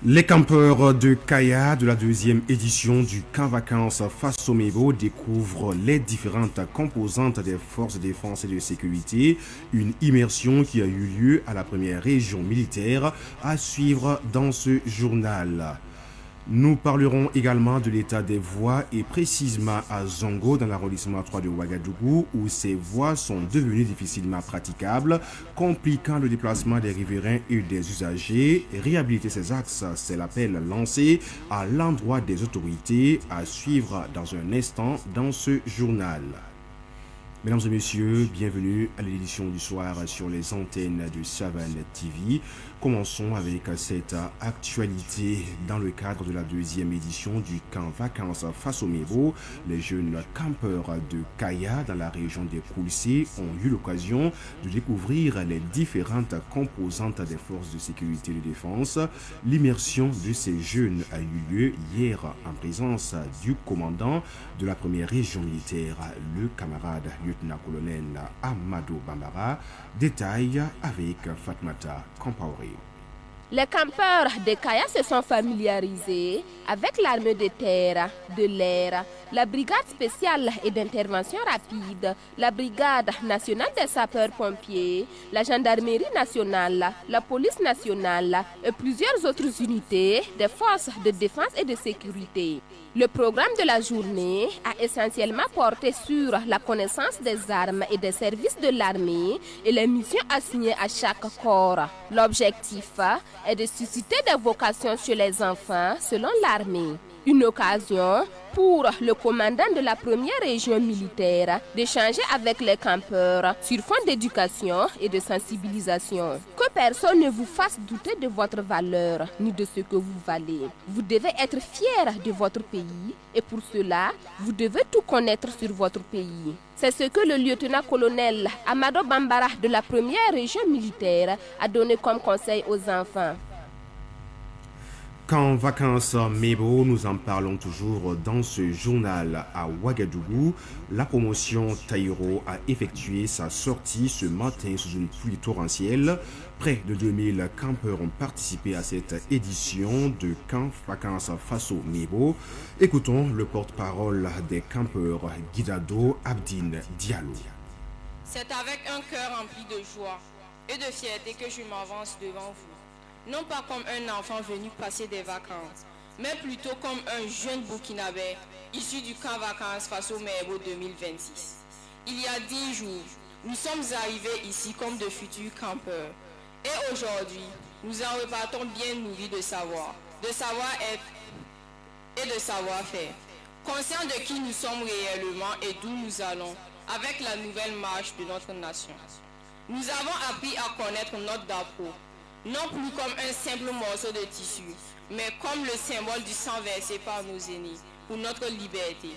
Les campeurs de Kaya de la deuxième édition du Camp Vacances Faso-Mebo découvrent les différentes composantes des forces de défense et de sécurité, une immersion qui a eu lieu à la première région militaire à suivre dans ce journal. Nous parlerons également de l'état des voies et précisément à Zongo dans l'arrondissement 3 de Ouagadougou où ces voies sont devenues difficilement praticables, compliquant le déplacement des riverains et des usagers. Réhabiliter ces axes, c'est l'appel lancé à l'endroit des autorités à suivre dans un instant dans ce journal. Mesdames et messieurs, bienvenue à l'édition du soir sur les antennes de Savane TV. Commençons avec cette actualité dans le cadre de la deuxième édition du camp vacances Faso-Mebo. Les jeunes campeurs de Kaya dans la région des Koulsé ont eu l'occasion de découvrir les différentes composantes des forces de sécurité et de défense. L'immersion de ces jeunes a eu lieu hier en présence du commandant de la première région militaire, le camarade lieutenant-colonel Amadou Bambara. Détail avec Fatmata Compaoré. Les campeurs de Kaya se sont familiarisés avec l'armée de terre, de l'air, la brigade spéciale et d'intervention rapide, la brigade nationale des sapeurs-pompiers, la gendarmerie nationale, la police nationale et plusieurs autres unités des forces de défense et de sécurité. Le programme de la journée a essentiellement porté sur la connaissance des armes et des services de l'armée et les missions assignées à chaque corps. L'objectif est de susciter des vocations chez les enfants selon l'armée. Une occasion pour le commandant de la première région militaire d'échanger avec les campeurs sur fond d'éducation et de sensibilisation. Que personne ne vous fasse douter de votre valeur ni de ce que vous valez. Vous devez être fier de votre pays et pour cela, vous devez tout connaître sur votre pays. C'est ce que le lieutenant-colonel Amadou Bambara de la première région militaire a donné comme conseil aux enfants. Camp vacances Mebo, nous en parlons toujours dans ce journal à Ouagadougou. La promotion Taïro a effectué sa sortie ce matin sous une pluie torrentielle. Près de 2000 campeurs ont participé à cette édition de Camp vacances Faso Mebo. Écoutons le porte-parole des campeurs, Guidado Abdine Diallo. C'est avec un cœur rempli de joie et de fierté que je m'avance devant vous. Non pas comme un enfant venu passer des vacances, mais plutôt comme un jeune Burkinabé issu du camp vacances Faso-Mebo 2026. Il y a 10 jours, nous sommes arrivés ici comme de futurs campeurs. Et aujourd'hui, nous en repartons bien nourris de savoir-être et de savoir-faire. Conscients de qui nous sommes réellement et d'où nous allons avec la nouvelle marche de notre nation. Nous avons appris à connaître notre drapeau, non plus comme un simple morceau de tissu, mais comme le symbole du sang versé par nos aînés pour notre liberté.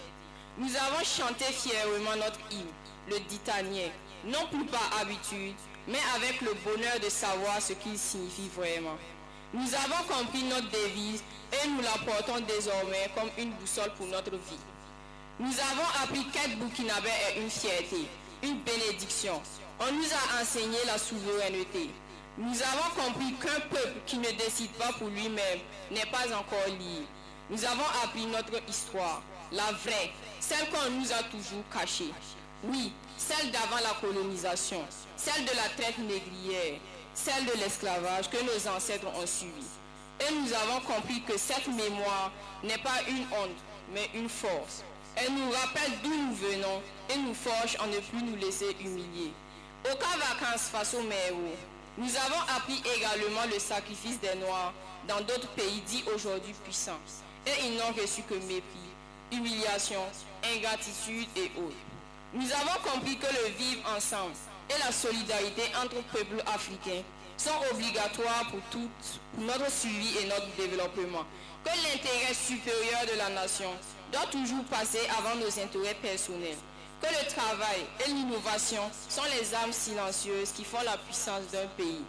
Nous avons chanté fièrement notre hymne, le Ditanien, non plus par habitude, mais avec le bonheur de savoir ce qu'il signifie vraiment. Nous avons compris notre devise et nous la portons désormais comme une boussole pour notre vie. Nous avons appris qu'être burkinabé est une fierté, une bénédiction. On nous a enseigné la souveraineté. Nous avons compris qu'un peuple qui ne décide pas pour lui-même n'est pas encore libre. Nous avons appris notre histoire, la vraie, celle qu'on nous a toujours cachée. Oui, celle d'avant la colonisation, celle de la traite négrière, celle de l'esclavage que nos ancêtres ont subi. Et nous avons compris que cette mémoire n'est pas une honte, mais une force. Elle nous rappelle d'où nous venons et nous forge à ne plus nous laisser humilier. Au camp vacances Faso-Mebo, nous avons appris également le sacrifice des Noirs dans d'autres pays dits aujourd'hui puissants. Et ils n'ont reçu que mépris, humiliation, ingratitude et autres. Nous avons compris que le vivre ensemble et la solidarité entre peuples africains sont obligatoires pour notre suivi et notre développement. Que l'intérêt supérieur de la nation doit toujours passer avant nos intérêts personnels. Que le travail et l'innovation sont les armes silencieuses qui font la puissance d'un pays.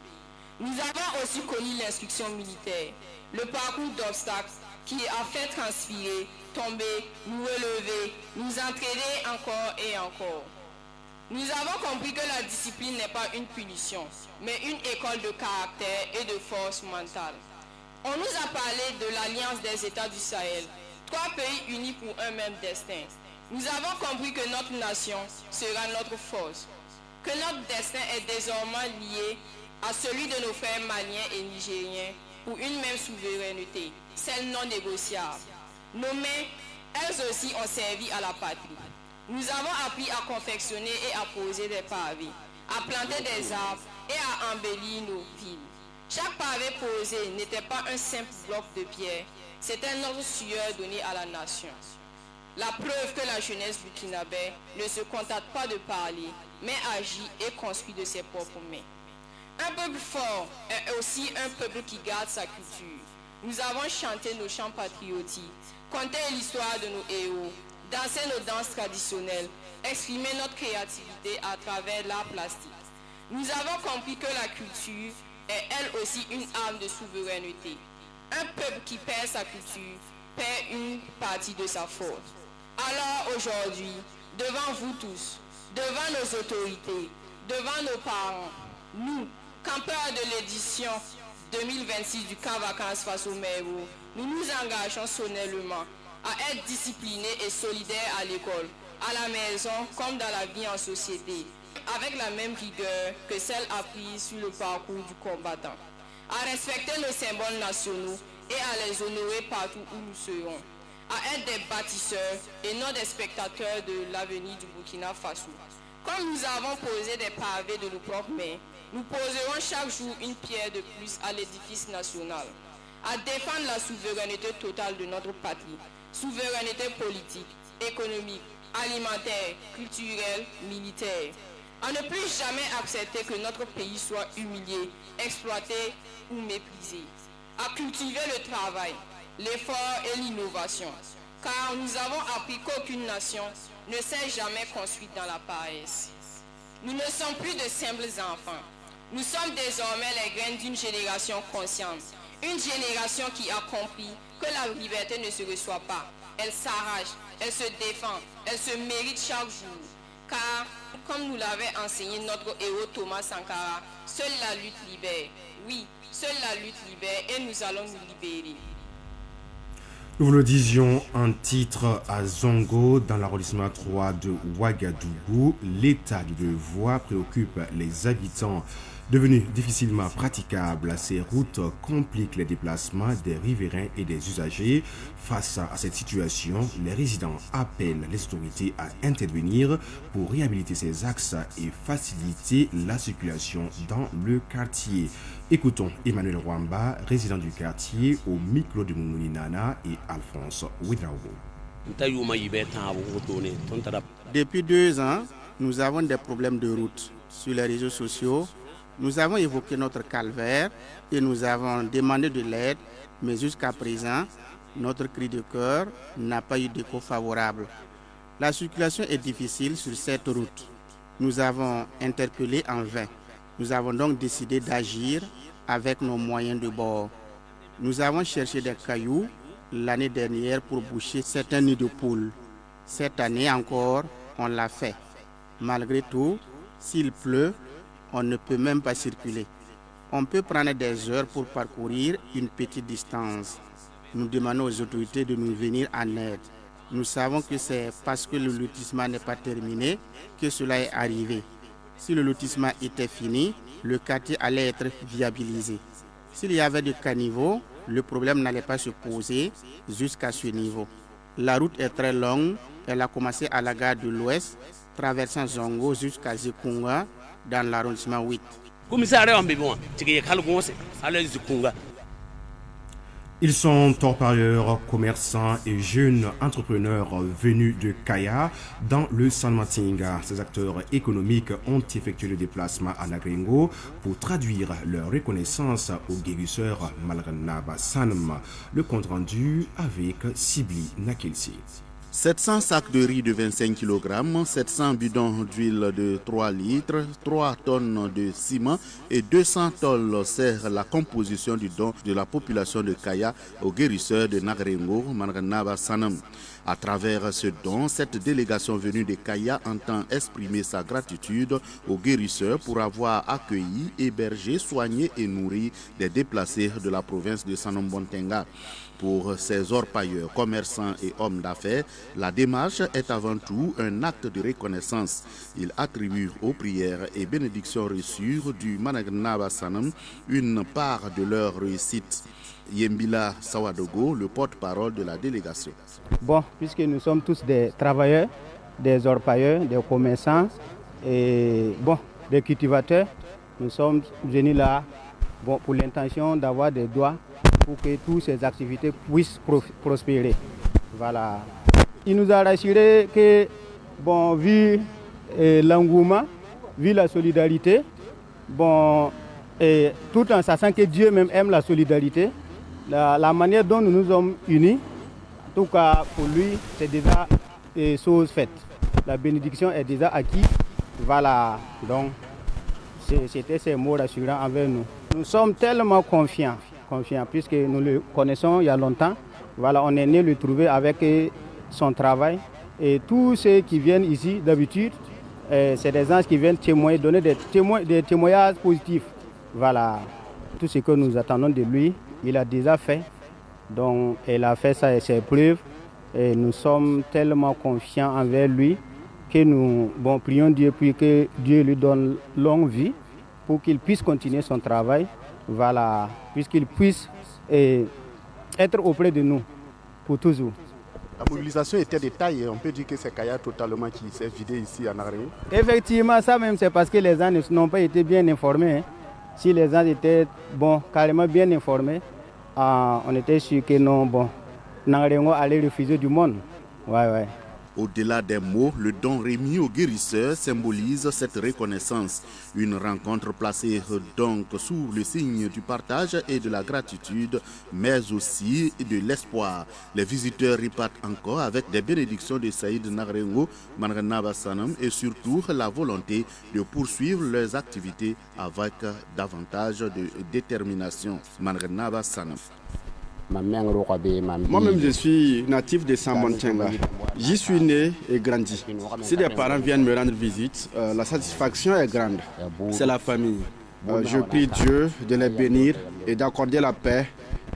Nous avons aussi connu l'instruction militaire, le parcours d'obstacles qui a fait transpirer, tomber, nous relever, nous entraîner encore et encore. Nous avons compris que la discipline n'est pas une punition, mais une école de caractère et de force mentale. On nous a parlé de l'Alliance des États du Sahel, 3 pays unis pour un même destin. Nous avons compris que notre nation sera notre force, que notre destin est désormais lié à celui de nos frères maliens et nigériens pour une même souveraineté, celle non négociable. Nos mains, elles aussi, ont servi à la patrie. Nous avons appris à confectionner et à poser des pavés, à planter des arbres et à embellir nos villes. Chaque pavé posé n'était pas un simple bloc de pierre, c'était notre sueur donnée à la nation. La preuve que la jeunesse burkinabé ne se contente pas de parler, mais agit et construit de ses propres mains. Un peuple fort est aussi un peuple qui garde sa culture. Nous avons chanté nos chants patriotiques, conté l'histoire de nos héros, dansé nos danses traditionnelles, exprimé notre créativité à travers l'art plastique. Nous avons compris que la culture est elle aussi une arme de souveraineté. Un peuple qui perd sa culture perd une partie de sa force. Alors aujourd'hui, devant vous tous, devant nos autorités, devant nos parents, nous, campeurs de l'édition 2026 du camp vacances face au Mero, nous nous engageons solennellement à être disciplinés et solidaires à l'école, à la maison comme dans la vie en société, avec la même rigueur que celle apprise sur le parcours du combattant, à respecter nos symboles nationaux et à les honorer partout où nous serons, à être des bâtisseurs et non des spectateurs de l'avenir du Burkina Faso. Comme nous avons posé des pavés de nos propres mains, nous poserons chaque jour une pierre de plus à l'édifice national, à défendre la souveraineté totale de notre patrie, souveraineté politique, économique, alimentaire, culturelle, militaire. À ne plus jamais accepter que notre pays soit humilié, exploité ou méprisé. À cultiver le travail, l'effort et l'innovation. Car nous avons appris qu'aucune nation ne s'est jamais construite dans la paresse. Nous ne sommes plus de simples enfants. Nous sommes désormais les graines d'une génération consciente. Une génération qui a compris que la liberté ne se reçoit pas. Elle s'arrache, elle se défend, elle se mérite chaque jour. Car, comme nous l'avait enseigné notre héros Thomas Sankara, seule la lutte libère. Oui, seule la lutte libère et nous allons nous libérer. Nous vous le disions en titre à Zongo, dans l'arrondissement 3 de Ouagadougou, l'état de voie préoccupe les habitants. Devenues difficilement praticables, ces routes compliquent les déplacements des riverains et des usagers. Face à cette situation, les résidents appellent les autorités à intervenir pour réhabiliter ces axes et faciliter la circulation dans le quartier. Écoutons Emmanuel Rwamba, résident du quartier, au micro de Moumouni Nana et Alphonse Ouedraogo. Depuis 2 ans, nous avons des problèmes de route. Sur les réseaux sociaux, nous avons évoqué notre calvaire et nous avons demandé de l'aide, mais jusqu'à présent, notre cri de cœur n'a pas eu d'écho favorable. La circulation est difficile sur cette route. Nous avons interpellé en vain. Nous avons donc décidé d'agir avec nos moyens de bord. Nous avons cherché des cailloux l'année dernière pour boucher certains nids de poules. Cette année encore, on l'a fait. Malgré tout, s'il pleut, on ne peut même pas circuler. On peut prendre des heures pour parcourir une petite distance. Nous demandons aux autorités de nous venir en aide. Nous savons que c'est parce que le lotissement n'est pas terminé que cela est arrivé. Si le lotissement était fini, le quartier allait être viabilisé. S'il y avait des caniveaux, le problème n'allait pas se poser jusqu'à ce niveau. La route est très longue. Elle a commencé à la gare de l'Ouest, traversant Zongo jusqu'à Zikunga, dans l'arrondissement 8. Ils sont orpailleurs, commerçants et jeunes entrepreneurs venus de Kaya dans le San Matinga. Ces acteurs économiques ont effectué le déplacement à Nagrengo pour traduire leur reconnaissance aux guérisseurs Malranaba Sanam. Le compte rendu avec Sibli Nakelsi. 700 sacs de riz de 25 kg, 700 bidons d'huile de 3 litres, 3 tonnes de ciment et 200 tolls servent la composition du don de la population de Kaya aux guérisseurs de Nagrengo, Manganaba Sanam. À travers ce don, cette délégation venue de Kaya entend exprimer sa gratitude aux guérisseurs pour avoir accueilli, hébergé, soigné et nourri des déplacés de la province de Sanom-Bontenga. Pour ces orpailleurs, commerçants et hommes d'affaires, la démarche est avant tout un acte de reconnaissance. Ils attribuent aux prières et bénédictions reçues du Managnaba Sanam une part de leur réussite. Yembila Sawadogo, le porte-parole de la délégation. Bon, puisque nous sommes tous des travailleurs, des orpailleurs, des commerçants et des cultivateurs, nous sommes venus là pour l'intention d'avoir des droits pour que toutes ces activités puissent prospérer. Voilà. Il nous a rassuré que, vu l'engouement, vu la solidarité, et tout en sachant que Dieu même aime la solidarité, la manière dont nous nous sommes unis, en tout cas pour lui, c'est déjà chose faite. La bénédiction est déjà acquise. Voilà. Donc, c'était ces mots rassurants envers nous. Nous sommes tellement confiants puisque nous le connaissons il y a longtemps. Voilà, on est né le trouver avec son travail. Et tous ceux qui viennent ici, d'habitude, c'est des gens qui viennent témoigner, donner des témoignages positifs. Voilà, tout ce que nous attendons de lui, il a déjà fait. Donc, il a fait ça et ses preuves. Et nous sommes tellement confiants envers lui que nous prions Dieu pour que Dieu lui donne longue vie pour qu'il puisse continuer son travail. Voilà, puisqu'il puisse être auprès de nous pour toujours. La mobilisation était de taille, on peut dire que c'est Kaya totalement qui s'est vidé ici à Nagré. Effectivement, ça même c'est parce que les gens n'ont pas été bien informés. Si les gens étaient carrément bien informés, on était sûr que Nagré allait refuser du monde. Ouais. Au-delà des mots, le don remis aux guérisseurs symbolise cette reconnaissance. Une rencontre placée donc sous le signe du partage et de la gratitude, mais aussi de l'espoir. Les visiteurs repartent encore avec des bénédictions de Saïd Nagrengo, Managnaba Sanam et surtout la volonté de poursuivre leurs activités avec davantage de détermination. Managnaba Sanam. Moi-même, je suis natif de Sanom-Bontenga. J'y suis né et grandi. Si des parents viennent me rendre visite, la satisfaction est grande. C'est la famille. Je prie Dieu de les bénir et d'accorder la paix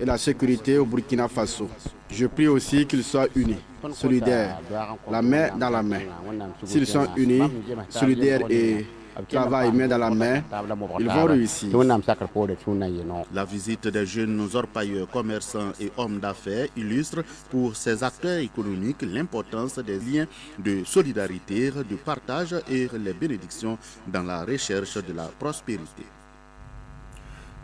et la sécurité au Burkina Faso. Je prie aussi qu'ils soient unis, solidaires, la main dans la main. S'ils sont unis, solidaires et travaillent main dans la main, ils vont réussir. La visite des jeunes orpailleurs, commerçants et hommes d'affaires illustre pour ces acteurs économiques l'importance des liens de solidarité, de partage et les bénédictions dans la recherche de la prospérité.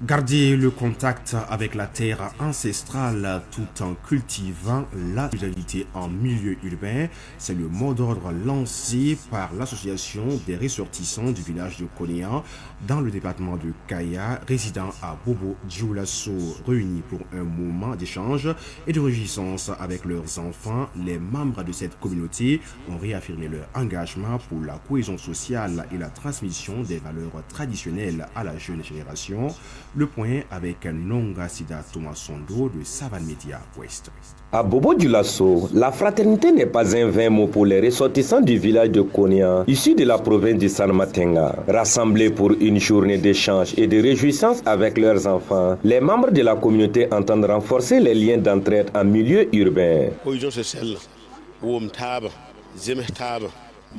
Garder le contact avec la terre ancestrale tout en cultivant la solidarité en milieu urbain, c'est le mot d'ordre lancé par l'association des ressortissants du village de Konéa dans le département de Kaya, résidant à Bobo Dioulasso, réunis pour un moment d'échange et de réjouissance avec leurs enfants. Les membres de cette communauté ont réaffirmé leur engagement pour la cohésion sociale et la transmission des valeurs traditionnelles à la jeune génération. Le point avec Nonga Sida Thomas Sondo de Savane Media West. À Bobo Dioulasso, la fraternité n'est pas un vain mot pour les ressortissants du village de Konia, issus de la province du Sanmatenga. Rassemblés pour une journée d'échange et de réjouissance avec leurs enfants, les membres de la communauté entendent renforcer les liens d'entraide en milieu urbain.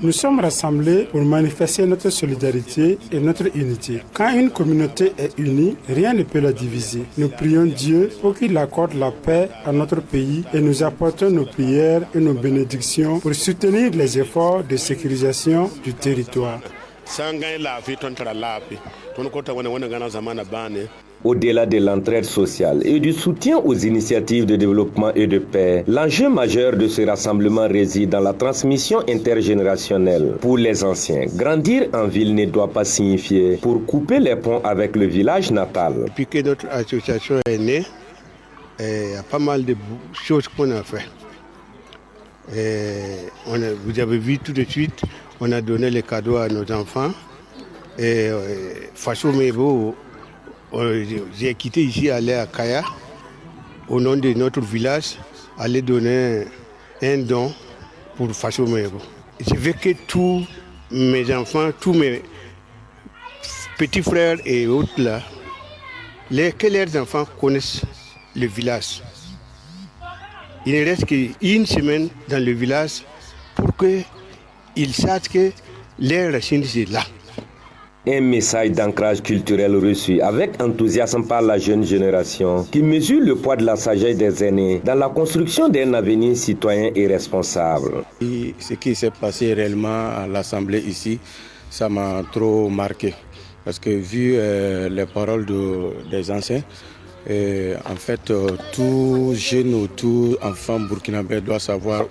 Nous sommes rassemblés pour manifester notre solidarité et notre unité. Quand une communauté est unie, rien ne peut la diviser. Nous prions Dieu pour qu'il accorde la paix à notre pays et nous apportons nos prières et nos bénédictions pour soutenir les efforts de sécurisation du territoire. Au-delà de l'entraide sociale et du soutien aux initiatives de développement et de paix, l'enjeu majeur de ce rassemblement réside dans la transmission intergénérationnelle. Pour les anciens, grandir en ville ne doit pas signifier pour couper les ponts avec le village natal. Depuis que notre association est née, il y a pas mal de choses qu'on a fait. Vous avez vu tout de suite, on a donné les cadeaux à nos enfants. Et Faso Mebo, j'ai quitté ici, aller à Kaya, au nom de notre village, aller donner un don pour Faso Mebo. Je veux que tous mes enfants, tous mes petits frères et autres là, que leurs enfants connaissent le village. Il ne reste qu'une semaine dans le village pour qu'ils sachent que leur racine c'est là. Un message d'ancrage culturel reçu avec enthousiasme par la jeune génération qui mesure le poids de la sagesse des aînés dans la construction d'un avenir citoyen et responsable. Et ce qui s'est passé réellement à l'Assemblée ici, ça m'a trop marqué. Parce que vu les paroles des anciens, en fait, tout jeune ou tout enfant burkinabé doit savoir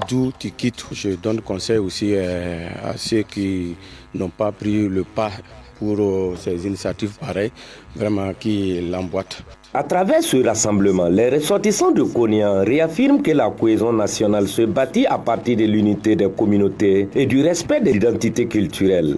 d'où tu quittes. Je donne conseil aussi à ceux qui n'ont pas pris le pas pour ces initiatives pareilles, vraiment qui l'emboîtent. À travers ce rassemblement, les ressortissants de Konya réaffirment que la cohésion nationale se bâtit à partir de l'unité des communautés et du respect de l'identité culturelle.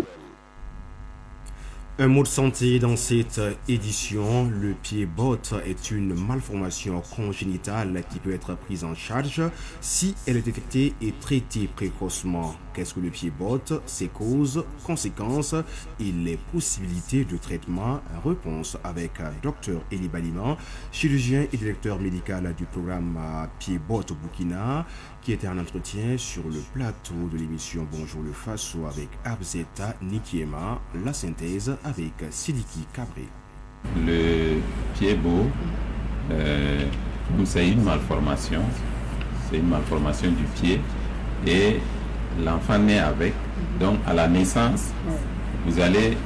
Un mot de santé dans cette édition. Le pied-botte est une malformation congénitale qui peut être prise en charge si elle est détectée et traitée précocement. Qu'est-ce que le pied-botte? Ses causes, conséquences et les possibilités de traitement. Réponse avec Dr Eli Baliman, chirurgien et directeur médical du programme pied-botte au Burkina, qui était en entretien sur le plateau de l'émission Bonjour le Faso avec Abzeta Nikiema, la synthèse avec Sidiki Cabré. Le pied-beau, c'est une malformation, du pied et l'enfant naît avec. Donc à la naissance, vous allez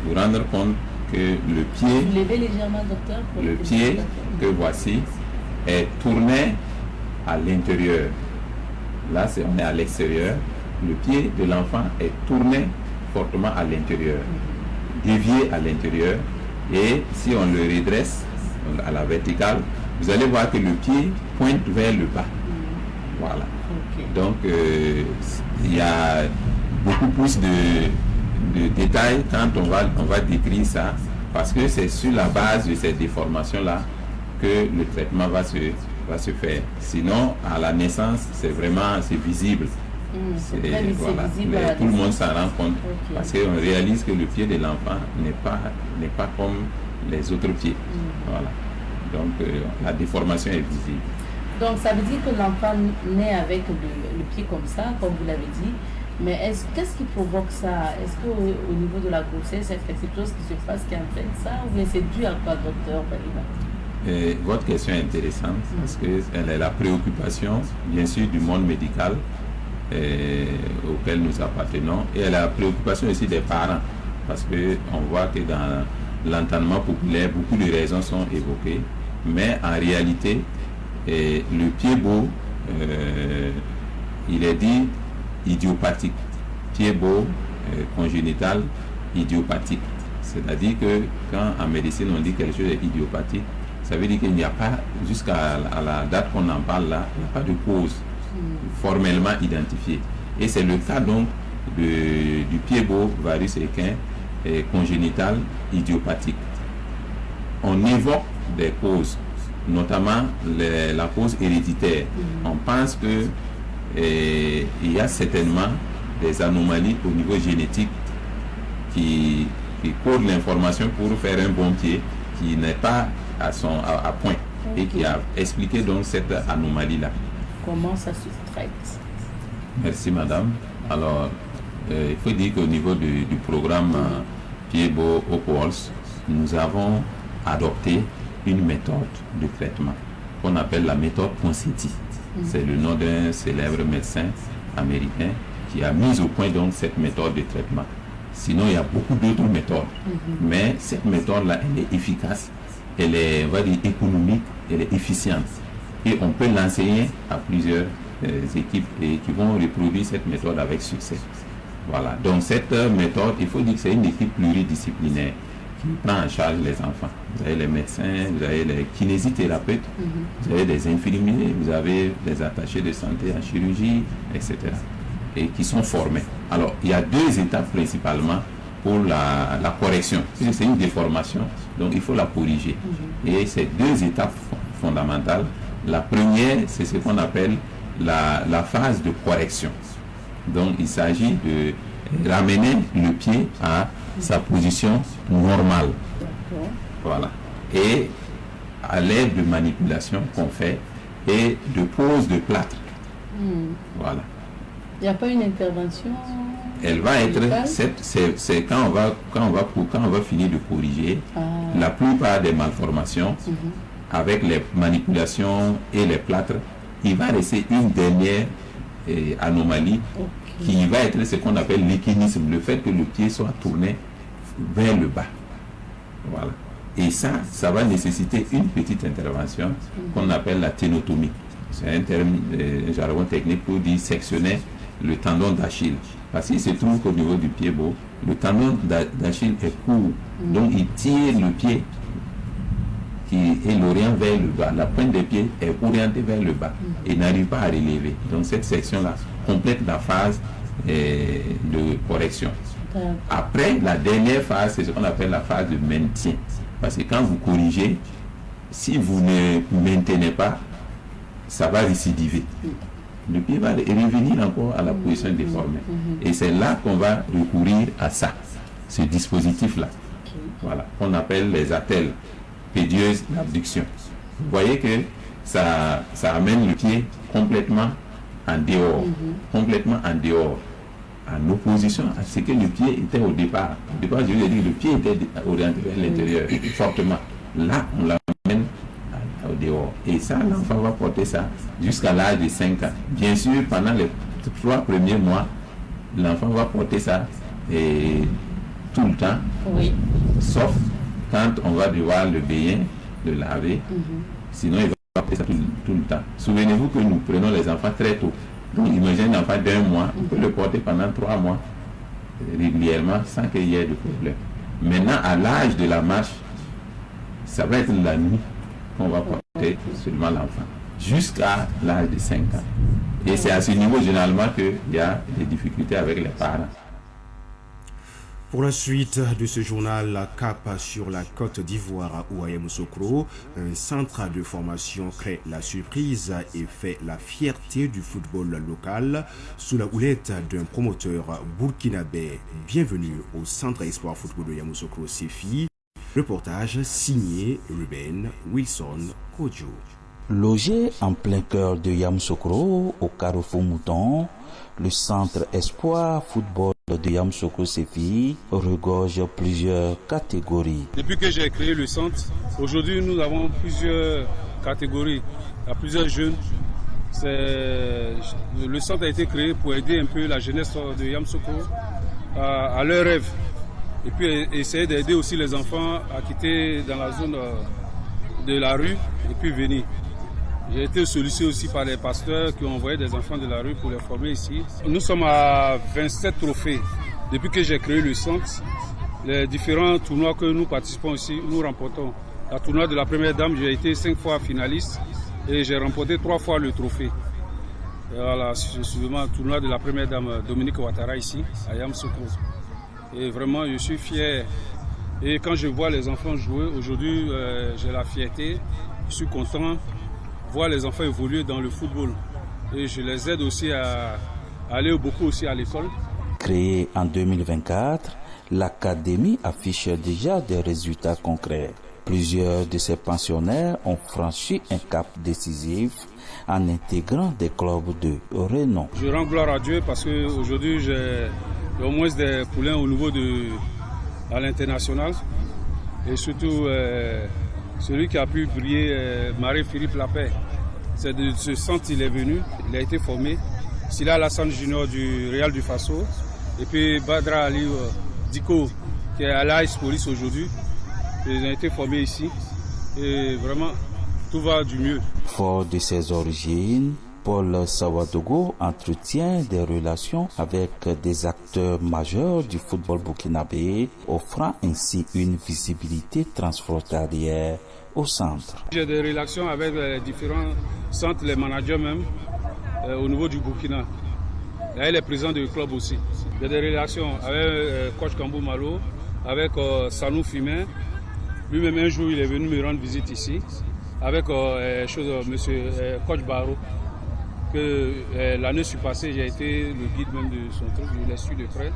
vous rendre compte que le pied, que voici est tourné à l'intérieur. Là, on est à l'extérieur. Le pied de l'enfant est tourné fortement à l'intérieur, dévié à l'intérieur. Et si on le redresse à la verticale, vous allez voir que le pied pointe vers le bas. Voilà. Donc, il y a beaucoup plus de détails quand on va décrire ça, parce que c'est sur la base de cette déformation-là que le traitement va se faire. Sinon, à la naissance, c'est visible. Voilà. Tout le monde s'en rend compte, parce qu'on réalise que le pied de l'enfant n'est pas comme les autres pieds. Voilà. Donc, la déformation est visible. Donc, ça veut dire que l'enfant naît avec le pied comme ça, comme vous l'avez dit. Mais qu'est-ce qui provoque ça? Est-ce qu'au niveau de la grossesse, c'est quelque chose qui se passe qui entraîne ça? Ou bien c'est dû à quoi, docteur Balima? Votre question est intéressante parce qu'elle est la préoccupation, bien sûr, du monde médical auquel nous appartenons, et elle est la préoccupation aussi des parents, parce qu'on voit que dans l'entendement populaire, beaucoup de raisons sont évoquées, mais en réalité, le pied-beau, il est dit idiopathique, pied-beau congénital idiopathique, c'est-à-dire que quand en médecine on dit quelque chose est idiopathique, ça veut dire qu'il n'y a pas, jusqu'à la date qu'on en parle là, il n'y a pas de cause formellement identifiée. Et c'est le cas donc du pied-beau varus équin congénital idiopathique. On évoque des causes, notamment la cause héréditaire. On pense que il y a certainement des anomalies au niveau génétique qui codent l'information pour faire un bon pied qui n'est pas à point et qui a expliqué donc cette anomalie-là. Comment ça se traite? Merci madame. Alors, il faut dire qu'au niveau du programme Pied-beau Walls, nous avons adopté une méthode de traitement qu'on appelle la méthode Ponseti. C'est le nom d'un célèbre médecin américain qui a mis au point donc cette méthode de traitement. Sinon, il y a beaucoup d'autres méthodes. Mais cette méthode-là, elle est efficace, elle est, on va dire, économique, elle est efficiente. Et on peut l'enseigner à plusieurs équipes et qui vont reproduire cette méthode avec succès. Voilà. Donc cette méthode, il faut dire que c'est une équipe pluridisciplinaire qui prend en charge les enfants. Vous avez les médecins, vous avez les kinésithérapeutes, vous avez des infirmiers, vous avez des attachés de santé en chirurgie, etc. Et qui sont formés. Alors, il y a deux étapes principalement pour la correction. C'est une déformation, donc il faut la corriger. Et ces deux étapes fondamentales, la première, c'est ce qu'on appelle la phase de correction. Donc il s'agit de ramener le pied à sa position normale. Voilà. Et à l'aide de manipulation qu'on fait et de pose de plâtre. Voilà. Il n'y a pas une intervention? Elle va être, c'est quand on va finir de corriger la plupart des malformations avec les manipulations et les plâtres, il va rester une dernière anomalie qui va être ce qu'on appelle l'équinisme, le fait que le pied soit tourné vers le bas. Voilà. Et ça va nécessiter une petite intervention qu'on appelle la ténotomie. C'est un terme, un jargon technique pour dire sectionner le tendon d'Achille. Parce qu'il se trouve qu'au niveau du pied beau, le tendon d'Achille est court. Donc il tire le pied et l'orient vers le bas. La pointe des pieds est orientée vers le bas et n'arrive pas à relever. Donc cette section-là complète la phase de correction. Après, la dernière phase, c'est ce qu'on appelle la phase de maintien. Parce que quand vous corrigez, si vous ne maintenez pas, ça va récidiver. Le pied va revenir encore à la position déformée. Et c'est là qu'on va recourir à ça, ce dispositif-là. Voilà, qu'on appelle les attelles pédieuses d'abduction. Vous voyez que ça amène le pied complètement en dehors, en opposition à ce que le pied était au départ. Au départ, je vous ai dit que le pied était orienté vers l'intérieur, fortement. Là, on l'amène au dehors. Et ça, l'enfant va porter ça jusqu'à l'âge de 5 ans. Bien sûr, pendant les 3 premiers mois, l'enfant va porter ça tout le temps, sauf quand on va devoir le baigner, le laver. Sinon, il va porter ça tout le temps. Souvenez-vous que nous prenons les enfants très tôt. Donc, imaginez un enfant d'1 mois, on peut le porter pendant 3 mois régulièrement sans qu'il y ait de problème. Maintenant, à l'âge de la marche, ça va être la nuit qu'on va porter seulement l'enfant, jusqu'à l'âge de 5 ans. Et c'est à ce niveau généralement qu'il y a des difficultés avec les parents. Pour la suite de ce journal, la Cap sur la Côte d'Ivoire ou à Yamoussoukro, un centre de formation crée la surprise et fait la fierté du football local sous la houlette d'un promoteur burkinabé. Bienvenue au Centre Espoir Football de Yamoussoukro CEFI. Reportage signé Ruben Wilson Kodjo. Logé en plein cœur de Yamoussoukro, au Carrefour Mouton, le Centre Espoir Football de Yamoussoukro CEFI regorge plusieurs catégories. Depuis que j'ai créé le centre, aujourd'hui nous avons plusieurs catégories. Il y a plusieurs jeunes. Le centre a été créé pour aider un peu la jeunesse de Yamoussoukro à leurs rêves. Et puis essayer d'aider aussi les enfants à quitter dans la zone de la rue et puis venir. J'ai été sollicité aussi par les pasteurs qui ont envoyé des enfants de la rue pour les former ici. Nous sommes à 27 trophées. Depuis que j'ai créé le centre, les différents tournois que nous participons ici, nous remportons. La tournoi de la première dame, j'ai été 5 fois finaliste et j'ai remporté 3 fois le trophée. Et voilà, suivant le tournoi de la première dame Dominique Ouattara ici, à Yamoussoukro. Et vraiment, je suis fier. Et quand je vois les enfants jouer, aujourd'hui, j'ai la fierté, je suis content. Voir les enfants évoluer dans le football. Et je les aide aussi à aller beaucoup aussi à l'école. Créée en 2024, l'académie affiche déjà des résultats concrets. Plusieurs de ses pensionnaires ont franchi un cap décisif en intégrant des clubs de renom. Je rends gloire à Dieu parce qu'aujourd'hui j'ai au moins des poulains au niveau à l'international. Et surtout celui qui a pu briller, Marie-Philippe Lapet, c'est de ce centre qu'il est venu, il a été formé. Sila Alassane Junior du Real du Faso, et puis Badra Ali Diko, qui est à l'AS Police aujourd'hui. Ils ont été formés ici, et vraiment, tout va du mieux. Fort de ses origines, Paul Sawadogo entretient des relations avec des acteurs majeurs du football burkinabé, offrant ainsi une visibilité transfrontalière au centre. J'ai des relations avec les différents centres, les managers même, au niveau du Burkina. Et les présidents du club aussi. J'ai des relations avec coach Kambou Malo, avec Sanou Fimin. Lui-même un jour il est venu me rendre visite ici, avec monsieur coach Baro. que l'année passée, j'ai été le guide même de son truc, je l'ai su de près.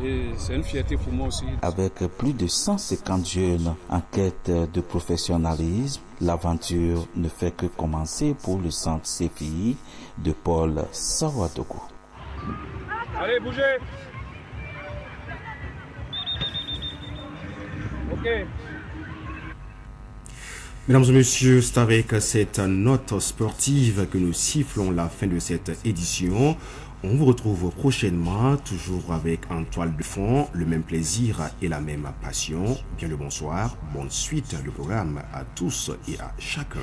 Et c'est une fierté pour moi aussi. Avec plus de 150 jeunes en quête de professionnalisme, l'aventure ne fait que commencer pour le centre CFI de Paul Sawadogo. Allez, bougez! Ok. Mesdames et messieurs, c'est avec cette note sportive que nous sifflons la fin de cette édition. On vous retrouve prochainement, toujours avec en toile de fond, le même plaisir et la même passion. Bien le bonsoir, bonne suite, le programme à tous et à chacun.